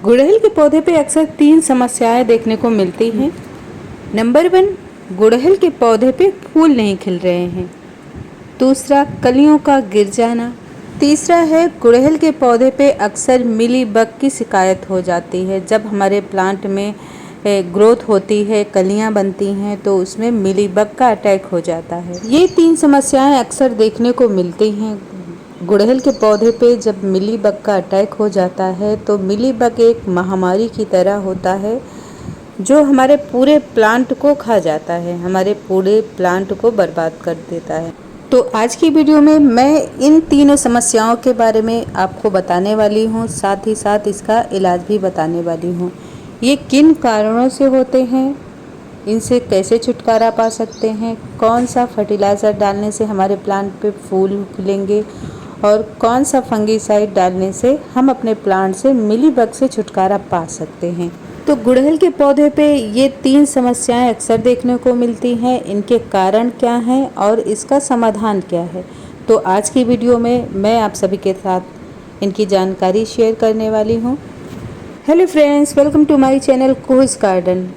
गुड़हल के पौधे पे अक्सर 3 समस्याएं देखने को मिलती हैं। नंबर 1, गुड़हल के पौधे पे फूल नहीं खिल रहे हैं। दूसरा, कलियों का गिर जाना। तीसरा है, गुड़हल के पौधे पे अक्सर मिली बग की शिकायत हो जाती है। जब हमारे प्लांट में ग्रोथ होती है, कलियां बनती हैं, तो उसमें मिली बग का अटैक हो जाता है। ये 3 समस्याएं अक्सर देखने को मिलती हैं। गुड़हल के पौधे पे जब मिली बग का अटैक हो जाता है तो मिली बग एक महामारी की तरह होता है जो हमारे पूरे प्लांट को खा जाता है, हमारे पूरे प्लांट को बर्बाद कर देता है। तो आज की वीडियो में मैं इन तीनों समस्याओं के बारे में आपको बताने वाली हूँ, साथ ही साथ इसका इलाज भी बताने वाली हूँ। ये किन कारणों से होते हैं, इनसे कैसे छुटकारा पा सकते हैं, कौन सा फर्टिलाइज़र डालने से हमारे प्लांट पे फूल खिलेंगे और कौन सा फंगीसाइड डालने से हम अपने प्लांट से मिलीबग से छुटकारा पा सकते हैं। तो गुड़हल के पौधे पे ये 3 समस्याएं अक्सर देखने को मिलती हैं। इनके कारण क्या हैं और इसका समाधान क्या है, तो आज की वीडियो में मैं आप सभी के साथ इनकी जानकारी शेयर करने वाली हूँ। Hello friends, welcome to my channel Kuhu's garden.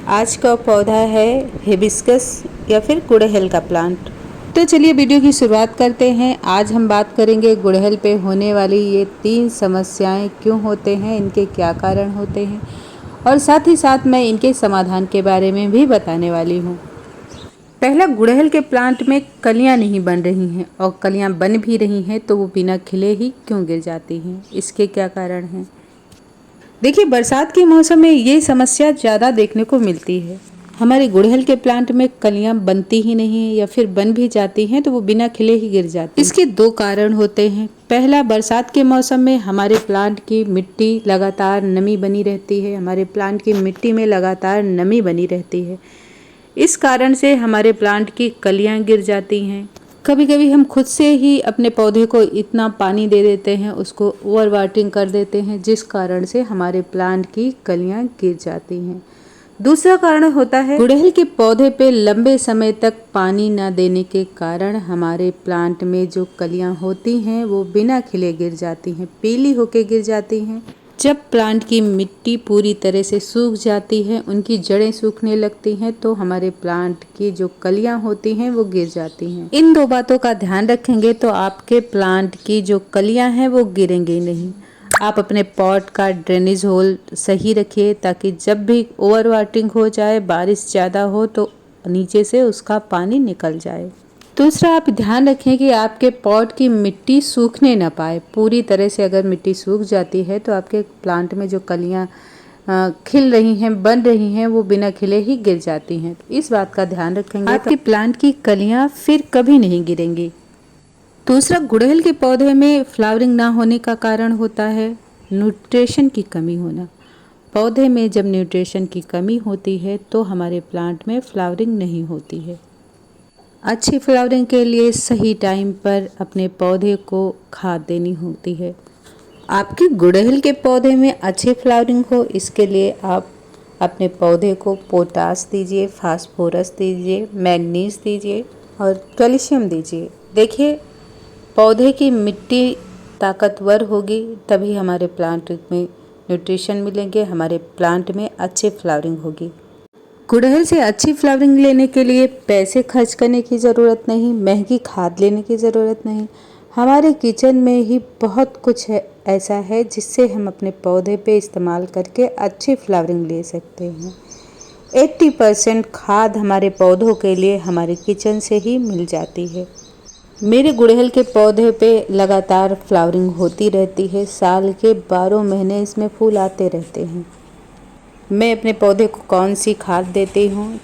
आज का पौधा है हिबिस्कस या फिर गुड़हल का प्लांट। तो चलिए वीडियो की शुरुआत करते हैं। आज हम बात करेंगे गुड़हल पे होने वाली ये 3 समस्याएं क्यों होते हैं, इनके क्या कारण होते हैं, और साथ ही साथ मैं इनके समाधान के बारे में भी बताने वाली हूँ। पहला, गुड़हल के प्लांट में कलियां नहीं बन रही हैं, और कलियां बन भी रही हैं तो वो बिना खिले ही क्यों गिर जाती हैं, इसके क्या कारण हैं। देखिए, बरसात के मौसम में ये समस्या ज़्यादा देखने को मिलती है। हमारे गुड़हल के प्लांट में कलियां बनती ही नहीं है, या फिर बन भी जाती हैं तो वो बिना खिले ही गिर जाती हैं। इसके 2 कारण होते हैं। पहला, बरसात के मौसम में हमारे प्लांट की मिट्टी लगातार नमी बनी रहती है, हमारे प्लांट की मिट्टी में लगातार नमी बनी रहती है। इस कारण से हमारे प्लांट की कलियां गिर जाती हैं। कभी कभी हम खुद से ही अपने पौधे को इतना पानी दे देते हैं, उसको ओवर वाटरिंग कर देते हैं, जिस कारण से हमारे प्लांट की कलियां गिर जाती हैं। दूसरा कारण होता है गुड़हल के पौधे पे लंबे समय तक पानी न देने के कारण हमारे प्लांट में जो कलियां होती हैं वो बिना खिले गिर जाती हैं, पीली होके गिर जाती हैं। जब प्लांट की मिट्टी पूरी तरह से सूख जाती है, उनकी जड़ें सूखने लगती हैं, तो हमारे प्लांट की जो कलियां होती हैं वो गिर जाती हैं। इन 2 बातों का ध्यान रखेंगे तो आपके प्लांट की जो कलियां हैं वो गिरेंगी नहीं। आप अपने पॉट का ड्रेनेज होल सही रखिए, ताकि जब भी ओवर वाटरिंग हो जाए, बारिश ज़्यादा हो, तो नीचे से उसका पानी निकल जाए। दूसरा, आप ध्यान रखें कि आपके पॉट की मिट्टी सूखने ना पाए। पूरी तरह से अगर मिट्टी सूख जाती है तो आपके प्लांट में जो कलियां खिल रही हैं, बन रही हैं, वो बिना खिले ही गिर जाती हैं। तो इस बात का ध्यान रखेंगे, आपके प्लांट की कलियां फिर कभी नहीं गिरेंगी। दूसरा, गुड़हल के पौधे में फ्लावरिंग ना होने का कारण होता है न्यूट्रिशन की कमी होना। पौधे में जब न्यूट्रिशन की कमी होती है तो हमारे प्लांट में फ्लावरिंग नहीं होती है। अच्छी फ्लावरिंग के लिए सही टाइम पर अपने पौधे को खाद देनी होती है। आपके गुड़हल के पौधे में अच्छी फ्लावरिंग हो, इसके लिए आप अपने पौधे को पोटास दीजिए, फास्फोरस दीजिए, मैग्नीज दीजिए और कैल्शियम दीजिए। देखिए, पौधे की मिट्टी ताकतवर होगी तभी हमारे प्लांट में न्यूट्रिशन मिलेंगे, हमारे प्लांट में अच्छी फ्लावरिंग होगी। गुड़हल से अच्छी फ्लावरिंग लेने के लिए पैसे खर्च करने की ज़रूरत नहीं, महंगी खाद लेने की ज़रूरत नहीं। हमारे किचन में ही बहुत कुछ ऐसा है जिससे हम अपने पौधे पे इस्तेमाल करके अच्छी फ्लावरिंग ले सकते हैं। 80% खाद हमारे पौधों के लिए हमारे किचन से ही मिल जाती है। मेरे गुड़हल के पौधे पे लगातार फ्लावरिंग होती रहती है। साल के 12 महीने इसमें फूल आते रहते हैं। मैं अपने पौधे को कौन सी खाद देती हूँ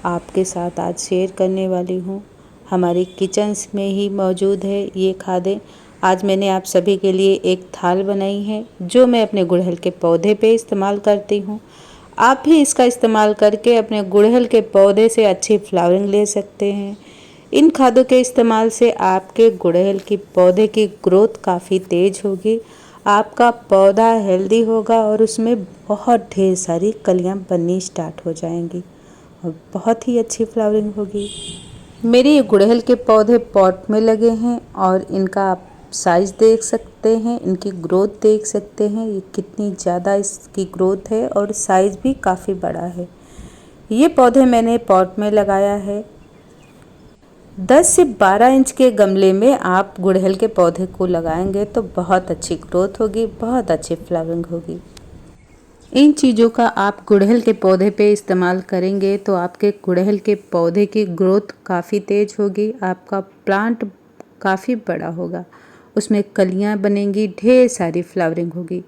आपके साथ आज शेयर करने वाली हूँ। हमारी किचन में ही मौजूद है ये खादें। आज मैंने आप सभी के लिए एक थाल बनाई है जो मैं अपने गुड़हल के पौधे पे इस्तेमाल करती हूँ। आप भी इसका इस्तेमाल करके अपने गुड़हल के पौधे से अच्छी फ्लावरिंग ले सकते हैं। इन खादों के इस्तेमाल से आपके गुड़हल की पौधे की ग्रोथ काफ़ी तेज़ होगी, आपका पौधा हेल्दी होगा और उसमें बहुत ढेर सारी कलियां बननी स्टार्ट हो जाएंगी और बहुत ही अच्छी फ्लावरिंग होगी। मेरे ये गुड़हल के पौधे पॉट में लगे हैं और इनका साइज़ देख सकते हैं, इनकी ग्रोथ देख सकते हैं, ये कितनी ज़्यादा इसकी ग्रोथ है और साइज़ भी काफ़ी बड़ा है। ये पौधे मैंने पॉट में लगाया है। 10 से 12 इंच के गमले में आप गुड़हल के पौधे को लगाएंगे तो बहुत अच्छी ग्रोथ होगी, बहुत अच्छी फ्लावरिंग होगी। इन चीज़ों का आप गुड़हल के पौधे पे इस्तेमाल करेंगे तो आपके गुड़हल के पौधे की ग्रोथ काफ़ी तेज़ होगी, आपका प्लांट काफ़ी बड़ा होगा, उसमें कलियां बनेंगी, ढेर सारी फ्लावरिंग होगी।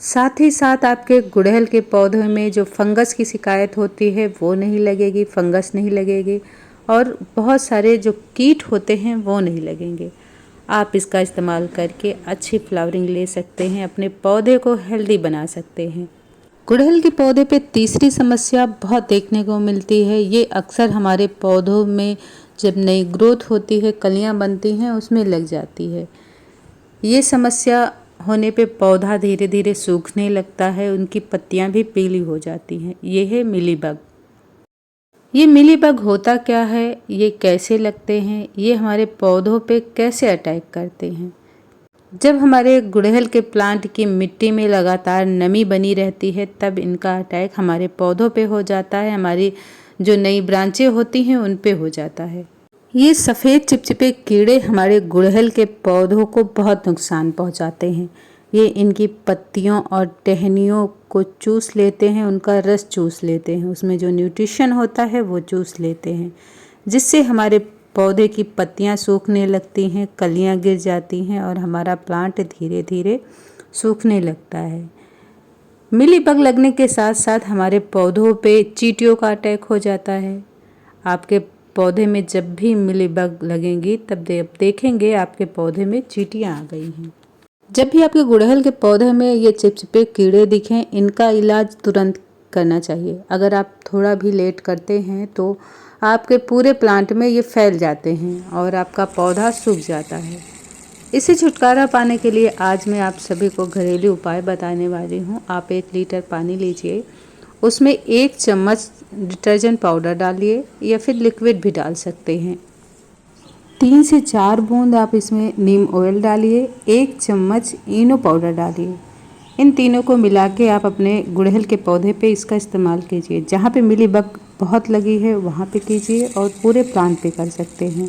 साथ ही साथ आपके गुड़हल के पौधों में जो फंगस की शिकायत होती है वो नहीं लगेगी, फंगस नहीं लगेगी और बहुत सारे जो कीट होते हैं वो नहीं लगेंगे। आप इसका इस्तेमाल करके अच्छी फ्लावरिंग ले सकते हैं, अपने पौधे को हेल्दी बना सकते हैं। गुड़हल के पौधे पे तीसरी समस्या बहुत देखने को मिलती है। ये अक्सर हमारे पौधों में जब नई ग्रोथ होती है, कलियां बनती हैं, उसमें लग जाती है। ये समस्या होने पे पौधा धीरे धीरे सूखने लगता है, उनकी पत्तियां भी पीली हो जाती हैं। ये है मिलीबग। ये मिलीबग होता क्या है, ये कैसे लगते हैं, ये हमारे पौधों पे कैसे अटैक करते हैं। जब हमारे गुड़हल के प्लांट की मिट्टी में लगातार नमी बनी रहती है तब इनका अटैक हमारे पौधों पे हो जाता है, हमारी जो नई ब्रांचें होती हैं उन पे हो जाता है। ये सफ़ेद चिपचिपे कीड़े हमारे गुड़हल के पौधों को बहुत नुकसान पहुंचाते हैं। ये इनकी पत्तियों और टहनियों को चूस लेते हैं, उनका रस चूस लेते हैं, उसमें जो न्यूट्रिशन होता है वो चूस लेते हैं, जिससे हमारे पौधे की पत्तियां सूखने लगती हैं, कलियां गिर जाती हैं और हमारा प्लांट धीरे धीरे सूखने लगता है। मिलीबग लगने के साथ साथ हमारे पौधों पे चींटियों का अटैक हो जाता है। आपके पौधे में जब भी मिलीबग लगेंगी तब देखेंगे आपके पौधे में चींटियां आ गई हैं। जब भी आपके गुड़हल के पौधे में ये चिपचिपे कीड़े दिखें, इनका इलाज तुरंत करना चाहिए। अगर आप थोड़ा भी लेट करते हैं तो आपके पूरे प्लांट में ये फैल जाते हैं और आपका पौधा सूख जाता है। इससे छुटकारा पाने के लिए आज मैं आप सभी को घरेलू उपाय बताने वाली हूँ। आप 1 लीटर पानी लीजिए, उसमें 1 चम्मच डिटर्जेंट पाउडर डालिए या फिर लिक्विड भी डाल सकते हैं। 3 से 4 बूंद आप इसमें नीम ऑयल डालिए, 1 चम्मच इनो पाउडर डालिए। इन तीनों को मिला के आप अपने गुड़हल के पौधे पे इसका इस्तेमाल कीजिए। जहाँ पे मिलीबग बहुत लगी है वहाँ पे कीजिए और पूरे प्लांट पे कर सकते हैं।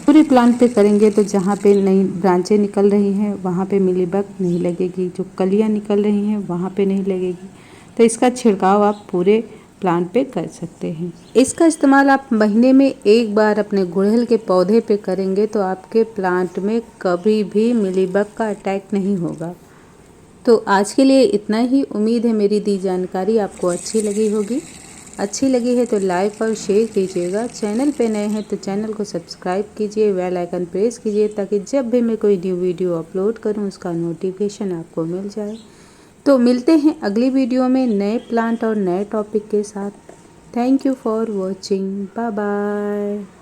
पूरे प्लांट पे करेंगे तो जहाँ पे नई ब्रांचें निकल रही हैं वहाँ पे मिलीबग नहीं लगेगी, जो कलियाँ निकल रही हैं वहाँ पे नहीं लगेगी। तो इसका छिड़काव आप पूरे प्लांट पे कर सकते हैं। इसका इस्तेमाल आप महीने में 1 बार अपने गुड़हल के पौधे पे करेंगे तो आपके प्लांट में कभी भी मिलीबग का अटैक नहीं होगा। तो आज के लिए इतना ही। उम्मीद है मेरी दी जानकारी आपको अच्छी लगी होगी। अच्छी लगी है तो लाइक और शेयर कीजिएगा। चैनल पे नए हैं तो चैनल को सब्सक्राइब कीजिए, बेल आइकन प्रेस कीजिए ताकि जब भी मैं कोई न्यू वीडियो अपलोड करूं उसका नोटिफिकेशन आपको मिल जाए। तो मिलते हैं अगली वीडियो में नए प्लांट और नए टॉपिक के साथ। Thank you for watching. Bye bye.